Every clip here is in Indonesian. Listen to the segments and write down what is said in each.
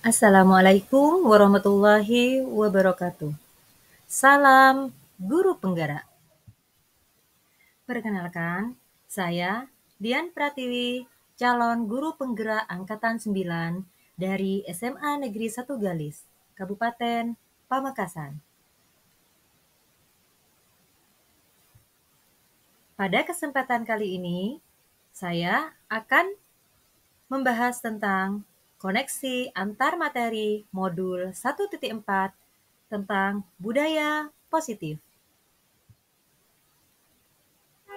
Assalamualaikum warahmatullahi wabarakatuh. Salam Guru Penggerak. Perkenalkan, saya Dian Pratiwi, calon Guru Penggerak Angkatan 9 dari SMA Negeri 1 Galis, Kabupaten Pamekasan. Pada kesempatan kali ini, saya akan membahas tentang koneksi antar materi modul 1.4 tentang budaya positif.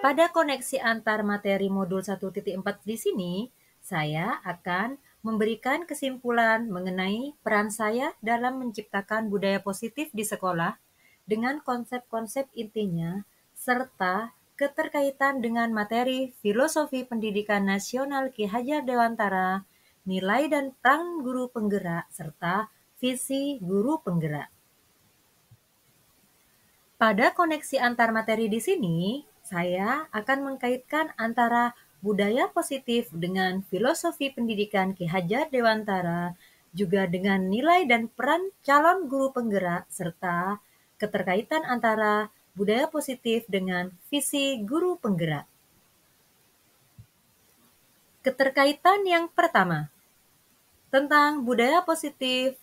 Pada koneksi antar materi modul 1.4 di sini, saya akan memberikan kesimpulan mengenai peran saya dalam menciptakan budaya positif di sekolah dengan konsep-konsep intinya serta keterkaitan dengan materi Filosofi Pendidikan Nasional Ki Hajar Dewantara, nilai dan peran guru penggerak serta visi guru penggerak. Pada koneksi antar materi di sini, saya akan mengkaitkan antara budaya positif dengan filosofi pendidikan Ki Hajar Dewantara, juga dengan nilai dan peran calon guru penggerak, serta keterkaitan antara budaya positif dengan visi guru penggerak. Keterkaitan yang pertama, tentang budaya positif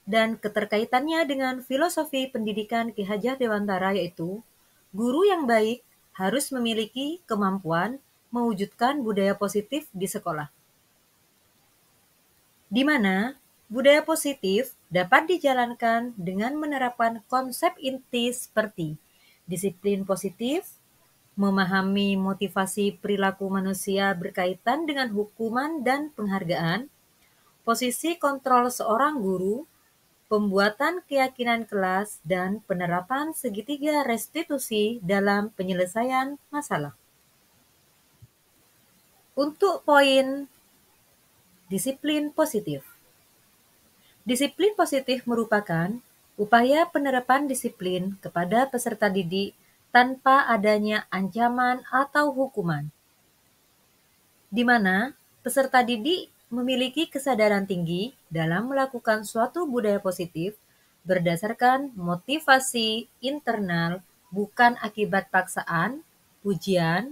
dan keterkaitannya dengan filosofi pendidikan Ki Hajar Dewantara, yaitu guru yang baik harus memiliki kemampuan mewujudkan budaya positif di sekolah, di mana budaya positif dapat dijalankan dengan menerapkan konsep inti seperti disiplin positif, memahami motivasi perilaku manusia berkaitan dengan hukuman dan penghargaan, posisi kontrol seorang guru, pembuatan keyakinan kelas, dan penerapan segitiga restitusi dalam penyelesaian masalah. Untuk poin disiplin positif. Disiplin positif merupakan upaya penerapan disiplin kepada peserta didik tanpa adanya ancaman atau hukuman, di mana peserta didik memiliki kesadaran tinggi dalam melakukan suatu budaya positif berdasarkan motivasi internal, bukan akibat paksaan, pujian,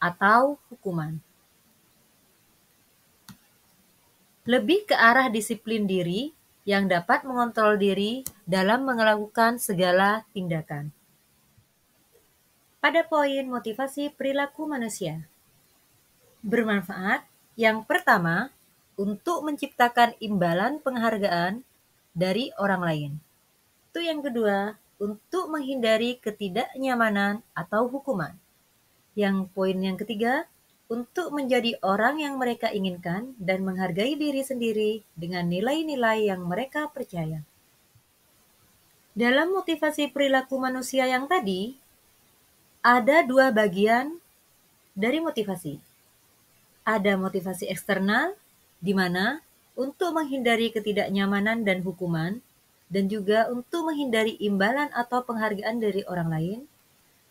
atau hukuman. Lebih ke arah disiplin diri yang dapat mengontrol diri dalam melakukan segala tindakan. Pada poin motivasi perilaku manusia, bermanfaat yang pertama untuk menciptakan imbalan penghargaan dari orang lain. Itu yang kedua, untuk menghindari ketidaknyamanan atau hukuman. Yang poin yang ketiga, untuk menjadi orang yang mereka inginkan dan menghargai diri sendiri dengan nilai-nilai yang mereka percaya. Dalam motivasi perilaku manusia yang tadi, ada dua bagian dari motivasi. Ada motivasi eksternal, di mana untuk menghindari ketidaknyamanan dan hukuman, dan juga untuk menghindari imbalan atau penghargaan dari orang lain.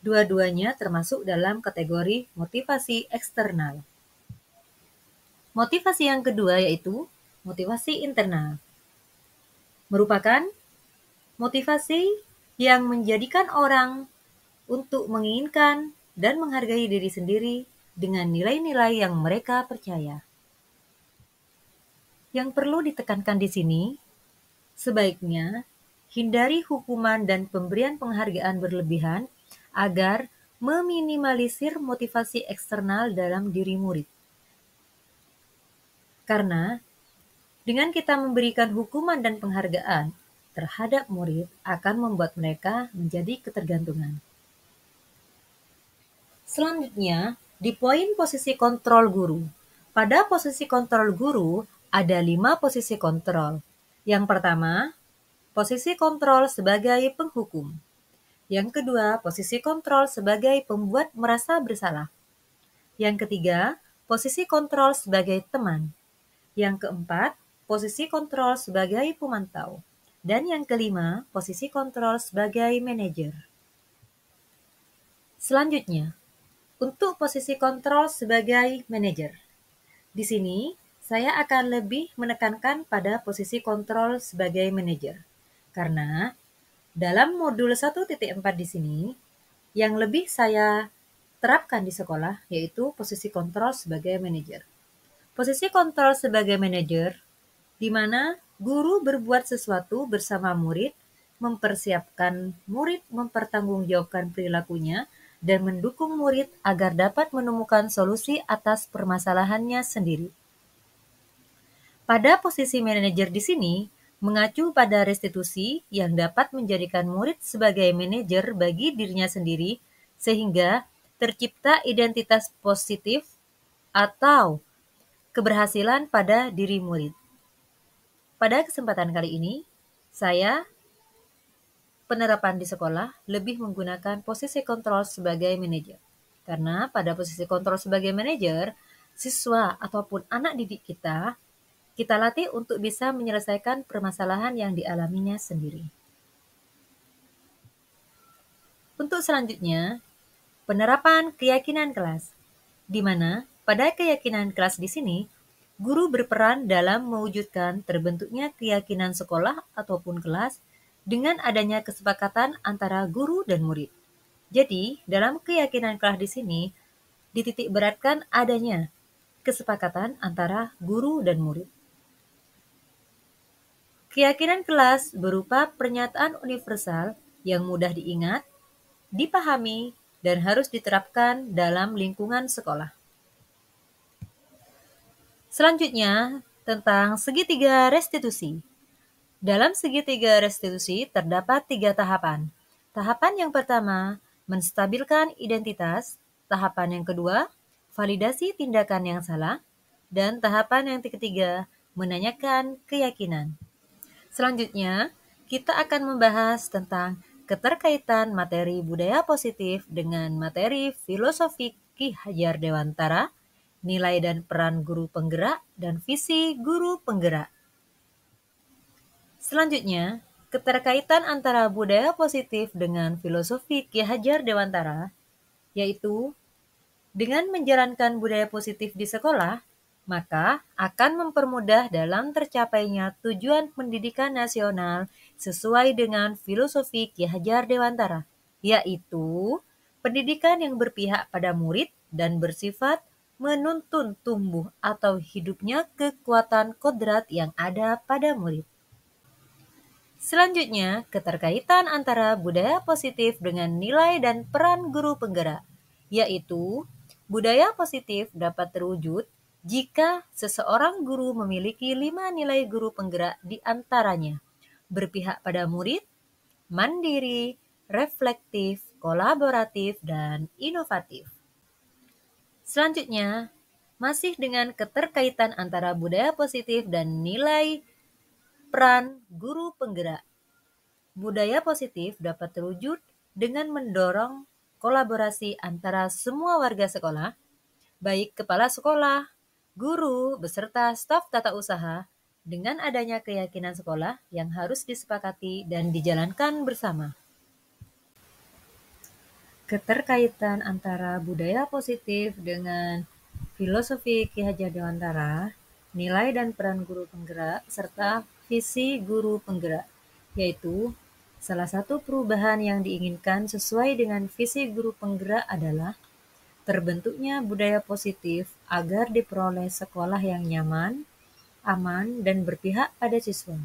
Dua-duanya termasuk dalam kategori motivasi eksternal. Motivasi yang kedua yaitu motivasi internal. Merupakan motivasi yang menjadikan orang untuk menginginkan dan menghargai diri sendiri dengan nilai-nilai yang mereka percaya. Yang perlu ditekankan di sini, sebaiknya hindari hukuman dan pemberian penghargaan berlebihan agar meminimalisir motivasi eksternal dalam diri murid. Karena dengan kita memberikan hukuman dan penghargaan terhadap murid akan membuat mereka menjadi ketergantungan. Selanjutnya, di poin posisi kontrol guru. Pada posisi kontrol guru, ada 5 posisi kontrol. Yang pertama, posisi kontrol sebagai penghukum. Yang kedua, posisi kontrol sebagai pembuat merasa bersalah. Yang ketiga, posisi kontrol sebagai teman. Yang keempat, posisi kontrol sebagai pemantau. Dan yang kelima, posisi kontrol sebagai manajer. Selanjutnya, untuk posisi kontrol sebagai manajer. Di sini, saya akan lebih menekankan pada posisi kontrol sebagai manajer. Karena dalam modul 1.4 di sini, yang lebih saya terapkan di sekolah yaitu posisi kontrol sebagai manajer. Posisi kontrol sebagai manajer, di mana guru berbuat sesuatu bersama murid, mempersiapkan murid mempertanggungjawabkan perilakunya, dan mendukung murid agar dapat menemukan solusi atas permasalahannya sendiri. Pada posisi manajer di sini, mengacu pada restitusi yang dapat menjadikan murid sebagai manajer bagi dirinya sendiri, sehingga tercipta identitas positif atau keberhasilan pada diri murid. Pada kesempatan kali ini, saya penerapan di sekolah lebih menggunakan posisi kontrol sebagai manajer. Karena pada posisi kontrol sebagai manajer, siswa ataupun anak didik kita latih untuk bisa menyelesaikan permasalahan yang dialaminya sendiri. Untuk selanjutnya, penerapan keyakinan kelas, di mana pada keyakinan kelas di sini, guru berperan dalam mewujudkan terbentuknya keyakinan sekolah ataupun kelas dengan adanya kesepakatan antara guru dan murid. Jadi, dalam keyakinan kelas di sini, dititik beratkan adanya kesepakatan antara guru dan murid. Keyakinan kelas berupa pernyataan universal yang mudah diingat, dipahami, dan harus diterapkan dalam lingkungan sekolah. Selanjutnya, tentang segitiga restitusi. Dalam segitiga restitusi terdapat 3 tahapan. Tahapan yang pertama, menstabilkan identitas. Tahapan yang kedua, validasi tindakan yang salah. Dan tahapan yang ketiga, menanyakan keyakinan. Selanjutnya, kita akan membahas tentang keterkaitan materi budaya positif dengan materi filosofi Ki Hajar Dewantara, nilai dan peran guru penggerak, dan visi guru penggerak. Selanjutnya, keterkaitan antara budaya positif dengan filosofi Ki Hajar Dewantara, yaitu dengan menjalankan budaya positif di sekolah, maka akan mempermudah dalam tercapainya tujuan pendidikan nasional sesuai dengan filosofi Ki Hajar Dewantara, yaitu pendidikan yang berpihak pada murid dan bersifat menuntun tumbuh atau hidupnya kekuatan kodrat yang ada pada murid. Selanjutnya, keterkaitan antara budaya positif dengan nilai dan peran guru penggerak, yaitu budaya positif dapat terwujud jika seseorang guru memiliki 5 nilai guru penggerak di antaranya: berpihak pada murid, mandiri, reflektif, kolaboratif, dan inovatif. Selanjutnya, masih dengan keterkaitan antara budaya positif dan nilai peran guru penggerak. Budaya positif dapat terwujud dengan mendorong kolaborasi antara semua warga sekolah, baik kepala sekolah, guru, beserta staf tata usaha, dengan adanya keyakinan sekolah yang harus disepakati dan dijalankan bersama. Keterkaitan antara budaya positif dengan filosofi Ki Hajar Dewantara, nilai dan peran guru penggerak, serta visi guru penggerak, yaitu salah satu perubahan yang diinginkan sesuai dengan visi guru penggerak adalah terbentuknya budaya positif agar diperoleh sekolah yang nyaman, aman, dan berpihak pada siswa.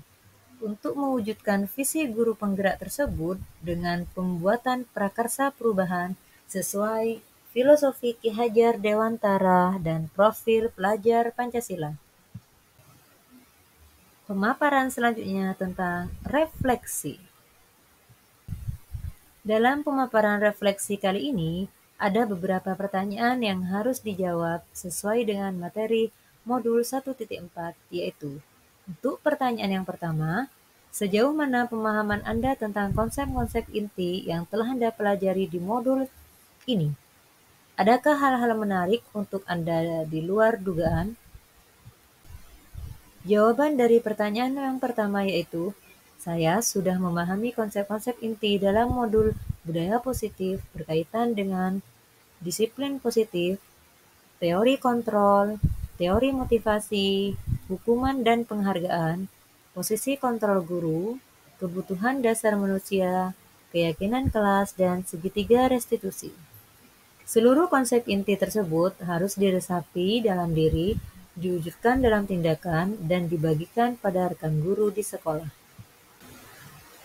Untuk mewujudkan visi guru penggerak tersebut dengan pembuatan prakarsa perubahan sesuai filosofi Ki Hajar Dewantara dan profil pelajar Pancasila. Pemaparan selanjutnya tentang refleksi. Dalam pemaparan refleksi kali ini, ada beberapa pertanyaan yang harus dijawab sesuai dengan materi modul 1.4, yaitu untuk pertanyaan yang pertama, sejauh mana pemahaman Anda tentang konsep-konsep inti yang telah Anda pelajari di modul ini? Adakah hal-hal menarik untuk Anda di luar dugaan? Jawaban dari pertanyaan yang pertama yaitu, saya sudah memahami konsep-konsep inti dalam modul budaya positif berkaitan dengan disiplin positif, teori kontrol, teori motivasi, hukuman dan penghargaan, posisi kontrol guru, kebutuhan dasar manusia, keyakinan kelas, dan segitiga restitusi. Seluruh konsep inti tersebut harus diresapi dalam diri, diwujudkan dalam tindakan, dan dibagikan pada rekan guru di sekolah.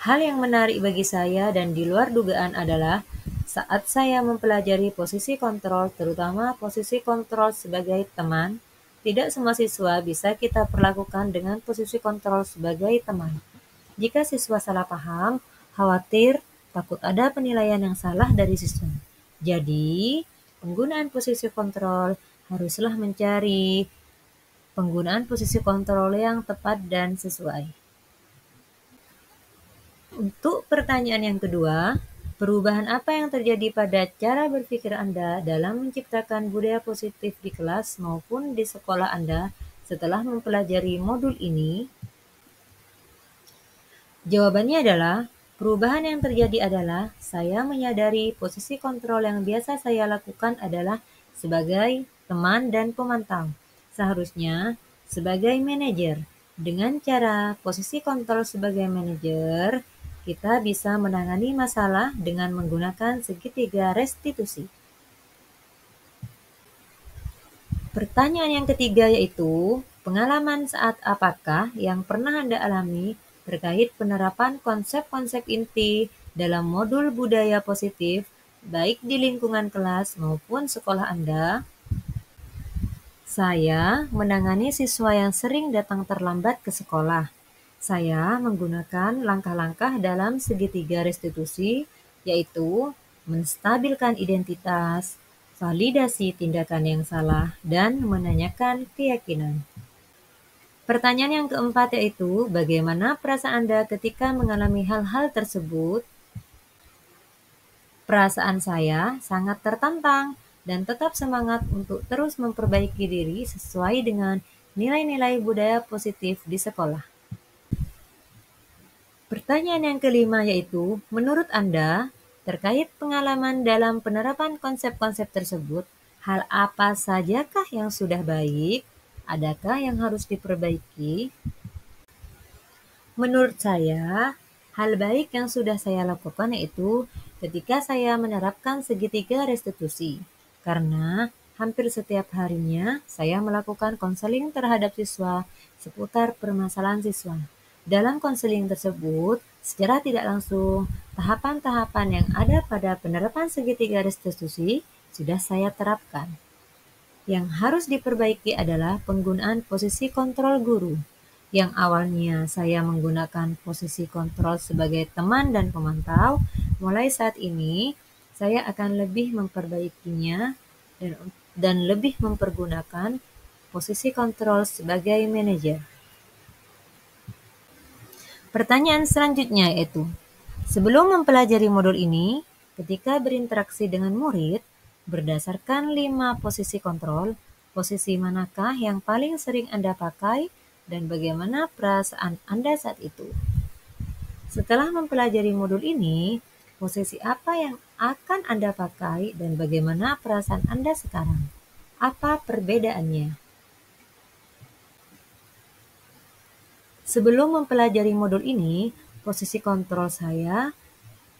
Hal yang menarik bagi saya dan di luar dugaan adalah saat saya mempelajari posisi kontrol, terutama posisi kontrol sebagai teman, tidak semua siswa bisa kita perlakukan dengan posisi kontrol sebagai teman. Jika siswa salah paham, khawatir, takut ada penilaian yang salah dari siswa. Jadi, penggunaan posisi kontrol haruslah mencari penggunaan posisi kontrol yang tepat dan sesuai. Untuk pertanyaan yang kedua, perubahan apa yang terjadi pada cara berpikir Anda dalam menciptakan budaya positif di kelas maupun di sekolah Anda setelah mempelajari modul ini? Jawabannya adalah, perubahan yang terjadi adalah saya menyadari posisi kontrol yang biasa saya lakukan adalah sebagai teman dan pemantau. Seharusnya sebagai manajer. Dengan cara posisi kontrol sebagai manajer, kita bisa menangani masalah dengan menggunakan segitiga restitusi. Pertanyaan yang ketiga yaitu, pengalaman saat apakah yang pernah Anda alami terkait penerapan konsep-konsep inti dalam modul budaya positif, baik di lingkungan kelas maupun sekolah Anda? Saya menangani siswa yang sering datang terlambat ke sekolah. Saya menggunakan langkah-langkah dalam segitiga restitusi, yaitu menstabilkan identitas, validasi tindakan yang salah, dan menanyakan keyakinan. Pertanyaan yang keempat yaitu, bagaimana perasaan Anda ketika mengalami hal-hal tersebut? Perasaan saya sangat tertantang dan tetap semangat untuk terus memperbaiki diri sesuai dengan nilai-nilai budaya positif di sekolah. Pertanyaan yang kelima yaitu, menurut Anda, terkait pengalaman dalam penerapan konsep-konsep tersebut, hal apa sajakah yang sudah baik? Adakah yang harus diperbaiki? Menurut saya, hal baik yang sudah saya lakukan yaitu ketika saya menerapkan segitiga restitusi. Karena hampir setiap harinya saya melakukan konseling terhadap siswa seputar permasalahan siswa. Dalam konseling tersebut, secara tidak langsung, tahapan-tahapan yang ada pada penerapan segitiga restitusi sudah saya terapkan. Yang harus diperbaiki adalah penggunaan posisi kontrol guru. Yang awalnya saya menggunakan posisi kontrol sebagai teman dan pemantau, mulai saat ini saya akan lebih memperbaikinya dan lebih mempergunakan posisi kontrol sebagai manajer. Pertanyaan selanjutnya yaitu, sebelum mempelajari modul ini, ketika berinteraksi dengan murid, berdasarkan 5 posisi kontrol, posisi manakah yang paling sering Anda pakai dan bagaimana perasaan Anda saat itu? Setelah mempelajari modul ini, posisi apa yang akan Anda pakai dan bagaimana perasaan Anda sekarang? Apa perbedaannya? Sebelum mempelajari modul ini, posisi kontrol saya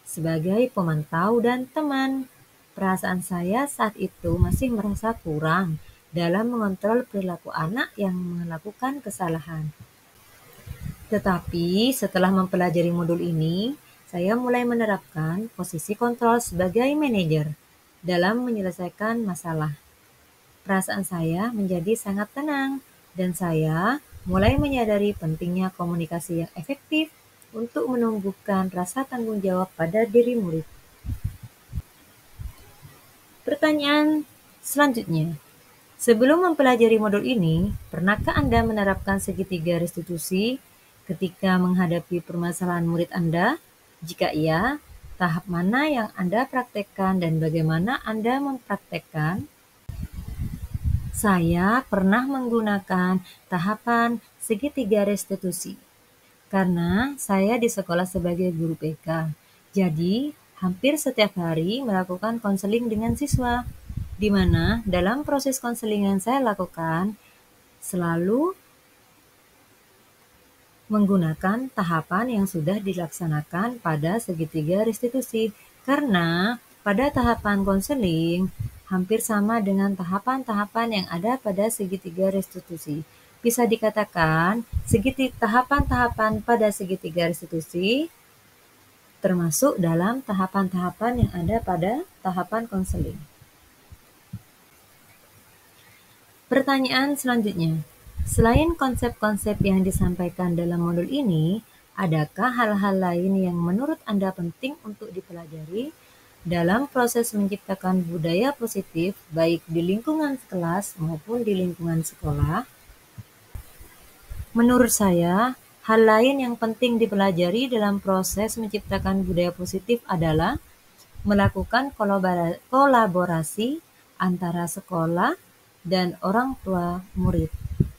sebagai pemantau dan teman. Perasaan saya saat itu masih merasa kurang dalam mengontrol perilaku anak yang melakukan kesalahan. Tetapi setelah mempelajari modul ini, saya mulai menerapkan posisi kontrol sebagai manajer dalam menyelesaikan masalah. Perasaan saya menjadi sangat tenang dan saya mulai menyadari pentingnya komunikasi yang efektif untuk menumbuhkan rasa tanggung jawab pada diri murid. Pertanyaan selanjutnya, sebelum mempelajari modul ini, pernahkah Anda menerapkan segitiga restitusi ketika menghadapi permasalahan murid Anda? Jika iya, tahap mana yang Anda praktekkan dan bagaimana Anda mempraktekkan? Saya pernah menggunakan tahapan segitiga restitusi karena saya di sekolah sebagai guru PK. Jadi, hampir setiap hari melakukan konseling dengan siswa, di mana dalam proses konseling yang saya lakukan, selalu menggunakan tahapan yang sudah dilaksanakan pada segitiga restitusi. Karena pada tahapan konseling hampir sama dengan tahapan-tahapan yang ada pada segitiga restitusi. Bisa dikatakan tahapan-tahapan pada segitiga restitusi termasuk dalam tahapan-tahapan yang ada pada tahapan konseling. Pertanyaan selanjutnya, selain konsep-konsep yang disampaikan dalam modul ini, adakah hal-hal lain yang menurut Anda penting untuk dipelajari dalam proses menciptakan budaya positif baik di lingkungan kelas maupun di lingkungan sekolah? Menurut saya, hal lain yang penting dipelajari dalam proses menciptakan budaya positif adalah melakukan kolaborasi antara sekolah dan orang tua murid,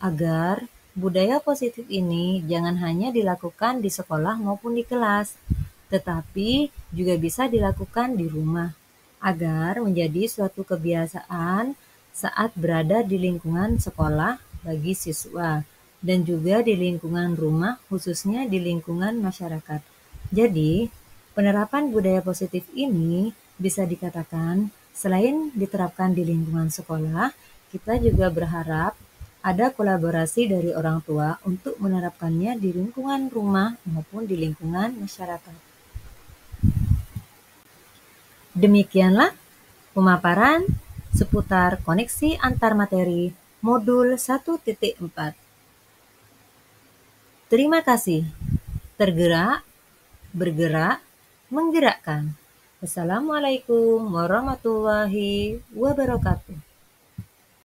agar budaya positif ini jangan hanya dilakukan di sekolah maupun di kelas, tetapi juga bisa dilakukan di rumah, agar menjadi suatu kebiasaan saat berada di lingkungan sekolah bagi siswa, dan juga di lingkungan rumah, khususnya di lingkungan masyarakat. Jadi, penerapan budaya positif ini bisa dikatakan selain diterapkan di lingkungan sekolah, kita juga berharap ada kolaborasi dari orang tua untuk menerapkannya di lingkungan rumah maupun di lingkungan masyarakat. Demikianlah pemaparan seputar koneksi antar materi modul 1.4. Terima kasih. Tergerak, bergerak, menggerakkan. Wassalamualaikum warahmatullahi wabarakatuh.